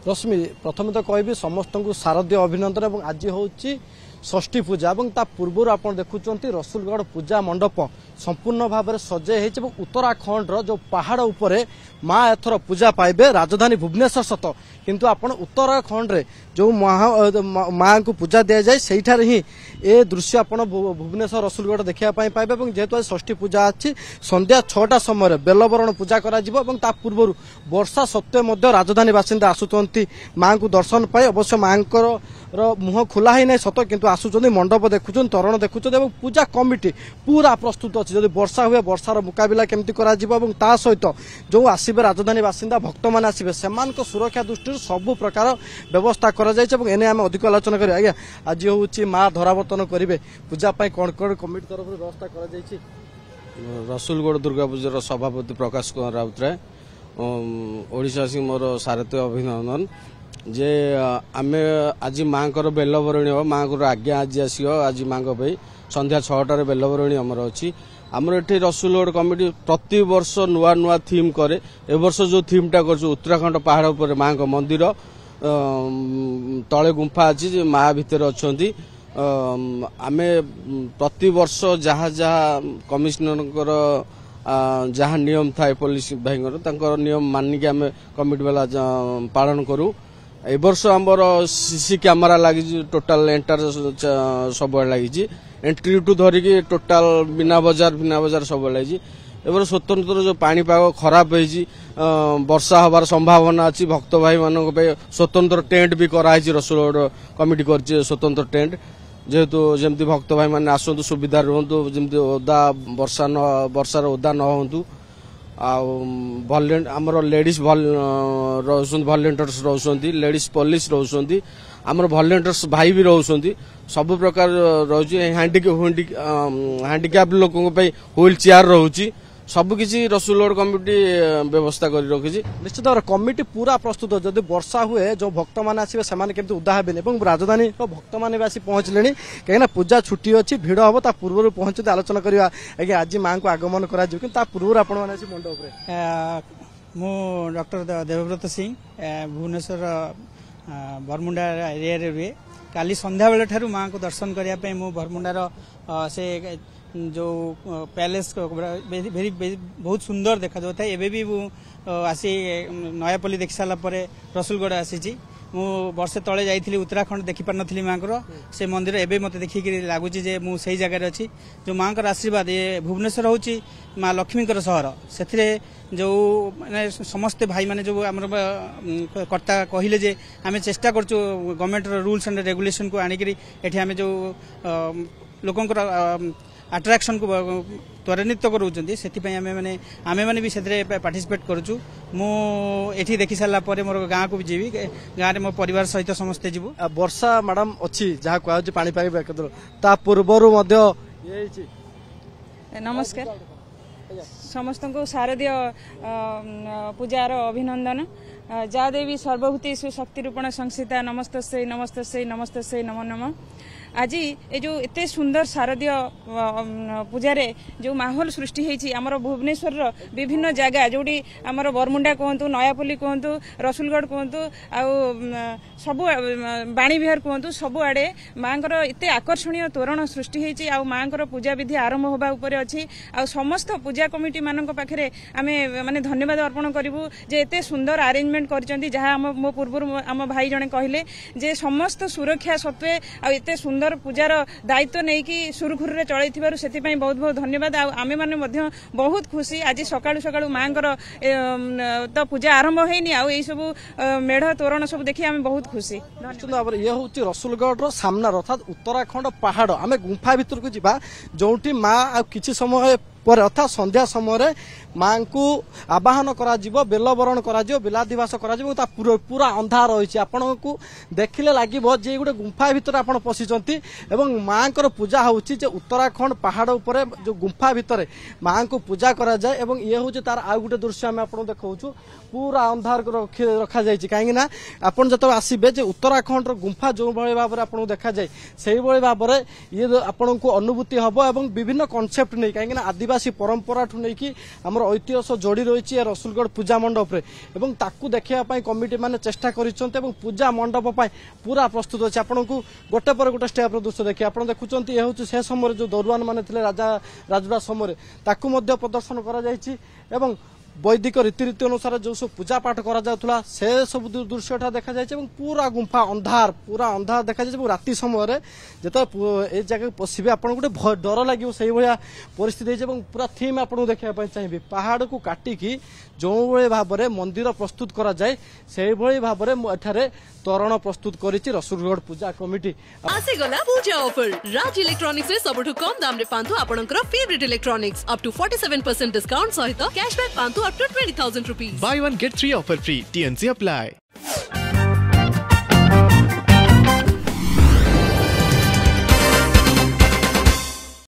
रश्मि प्रथम तो कहबी समस्त को शारदीय अभिनंदन और आज हूँ षष्ठी पूजा और ता पूर्व आप देखुं रसुलगढ़ पूजा मंडप संपूर्ण भाव में सजे हो उत्तराखंड जो पहाड़ उपरे माँ एथर पूजा पाइबे राजधानी भुवनेश्वर सत किंतु आपण उत्तराखंड रे जो माँ को पूजा दि जाए से ही ए दृश्य आप भुवनेश्वर रसुलगढ़ देखा पाइबे जेहेतु आज षष्ठी पूजा अच्छी संध्या 6टा समय बेलवरण पूजा करा पूर्व वर्षा सत्वे राजधानी बासिंदा आसुंच माँ को दर्शन पाए अवश्य माँ मुह खोला ही ना सत किंतु आसुंच मंडप देखुं तरण देखुं पूजा कमिटी पूरा प्रस्तुत अच्छी जब वर्षा हुए वर्षार मुकाबला केमती करा सहित जो आसबे राजधानी बासिंदा भक्त मैंने आसबे से सुरक्षा दृष्टि सबु प्रकार व्यवस्था एने आम अधिक आलोचना करें। आज्ञा आज हूँ माँ धरावर्तन करेंगे पूजापाई कौन कौन कमिटी तरफ व्यवस्था कर रसुलगढ़ दुर्गा पूजार सभापति प्रकाश कुमार राउतराय ओडिशावासी मोर शारदीय अभिनंदन जे आमे आज माँ को बेलवरणी हम माँ को आज्ञा आज आसो आज माँ संध्या 6टार बेलवरणी आमर अच्छी आमर ये रसुलगढ़ कमिटी प्रति वर्ष नुआ नुआ थीम करे ए वर्ष जो थीमटा कर उत्तराखंड पहाड़ पर माँ को मंदिर तले गुंफा अच्छी माँ भितर अच्छा आमे प्रति वर्ष जहाँ जहाँ कमिशनर जहाँ नियम थाए पुलिस भाई नियम मानिक आम कमिटी वाला पालन करूँ ए वर्ष आमर सीसी कैमेरा लगी टोटाल एंटर सब लगी एंट्री टू धरिकी टोटाल बिना बजार सब लगी एबर स्वतंत्र जो पाणीपाग खराब वर्षा हबार संभावना अच्छी भक्त भाई मान स्वतंत्र टेंट भी कराई रसुलगढ़ कमिटी कर स्वतंत्र टेंट जेहेतु जमती भक्त भाई मैंने आसतु सुविधा रुहतु जमी ओदा वर्षार ओदा न हूँ आमर लेडीज भलेंटियर्स रोचंती लेडीज पुलिस रोचंती आमर भलेंटियर्स भाई भी रोचंती सब प्रकार रोची हैंडिकैप लोकों व्हील चेयर रोची सबकिछि रसुलगढ़ कमिटी व्यवस्था कर रखी निश्चित भाव कमिटी पूरा प्रस्तुत जब वर्षा हुए जो भक्त मैंने आसबे से केमती उदा हेबे राजधानी भक्त मैंने भी आसी पहुंचले कहीं पूजा छुट्टी अच्छी भिड़ हम ता पूर्व पहुंचते आलोचना करवा आज्ञा आज माँ को आगमन करा पूर्व आप मंडप मु डॉक्टर देवव्रत सिंह भुवनेश्वर बरमुंडा एरिया रुए काली संध्या बेले ठारू माँ को दर्शन करने मु बरमुंडार से जो पैलेस वेरी बहुत सुंदर देखा जाता है एबे भी आसी नयापल्ली देखि सारा पर रसुलगढ़ आसी मु वर्षे तले जाइली उत्तराखंड देखी पार नी माँ को से मंदिर एबे मते देखिक लगुच मु सही जगह अच्छी जो माँ का आशीर्वाद ये भुवनेश्वर हूँ माँ लक्ष्मी सहर से जो माने समस्ते भाई माने जो आम कर्ता कहले जे आम चेष्टा करचु गवर्नमेंट रूल्स एंड रेगुलेशन को आनिक आम जो लोकंकर अट्राक्शन को त्वरान्वित करूँ से आम मैंने भी से पार्टिसिपेट करुँ मुझे देखी सारा मोर गाँव को भी जीवी गाँव में मो परिवार सहित समस्ते जीवु वर्षा मैडम अच्छी जहाँ कह पानीपाग पूर्वर नमस्कार समस्त को शारदीय पूजार अभिनंदन जा देवी सर्वभूति शक्ति रूपण संस्थिता नमस्तस्यै नमस्तस्यै नमस्तस्यै नमो नमः आज ये जो एते सुंदर शारदीय पूजारे जो माहौल सृष्टि होती आमर भुवनेश्वर विभिन्न जगह जोड़ी आमर बरमुंडा कहतु नयापल्ली कहतु रसुलगढ़ कहतु सबु बाणी विहार कहतु सबु आड़े माँ एते आकर्षणीय तोरण सृष्टि होती माँ पूजा विधि आरंभ होगा उपर अच्छी आ समस्त पूजा कमिटी मान पाखे आम माने धन्यवाद अर्पण करूँ जे एते सुंदर अरेंजमेंट कर जहाँ मो पूर्व आम भाई जड़े कहले जे समस्त सुरक्षा सत्वे आते सुंदर पूजार दायित्व नहीं कि सुरखुरी चलती से बहुत बहुत धन्यवाद आमे माने बहुत खुशी आज सकाळु सकाळु माँ तो पूजा आरंभ होनी आई सब मेढ़ तोरण सब देखिए आम बहुत खुशी। ये हूँ रसुलगढ़ सामना अर्थात उत्तराखंड पहाड़ आम गुंफा भीतर को जावा जो माँ किसी समय पर अर्थात संध्या समय माँ को आवाहन करा बेलवरण बेलादिवास पूरा अंधार रही आपण को देखिले लगे जे गोटे गुंफा भितर आप पशिंट माँ को पूजा होची उत्तराखंड पहाड़ उपर जो गुंफा भितर माँ को पूजा करा जाए ये हूँ तार आउ गोटे दृश्य आम आप देखा पूरा अंधार रखा जाए कहीं आपड़ जो आसबे उत्तराखंड गुंफा जो भाई भाव में आपको देखा जाए से भाव में ये आपन को अनुभूति हम और विभिन्न कनसेप्ट नहीं कहीं आदिवासी आदिवासी परंपरा ठू नहीं कि आम ऐतिह्य सह जोड़ी रही है रसुलगढ़ पूजा मंडप रे एवं ताकू देखा कमिटी मैंने चेष्टा कर पूजा मंडप पूरा प्रस्तुत अच्छे आपन को गोटे पर गोटे स्टेप दृश्य देखिए आप देखुं ये हूँ से समय जो दरुआन मैंने राजा राजुड़ा समय प्रदर्शन कर वैदिक रीतिरीति अनुसार जो सब पूजा पाठ करा से सब दृश्य देखा जाए पूरा गुंफा अंधार देखा जाए राति समय जो ये जगह पशिबे आप गोटे डर लगे से भाया परिस्थिति पूरा थीम आपको देखा चाहिए पहाड़ को काटिकी जो भाव में मंदिर प्रस्तुत करा जाए से भाव में तोरण प्रस्तुत करिछि रसुलगढ़ पूजा कमिटी। आसीगला पूजा ऑफर राज इलेक्ट्रॉनिक्स रे सबठु कम दाम रे पांतु आपनकर favourite electronics up to 47% discount सहित कैशबैक पांतु up to 20,000 rupees. Buy one get 3 offer free. TNC apply.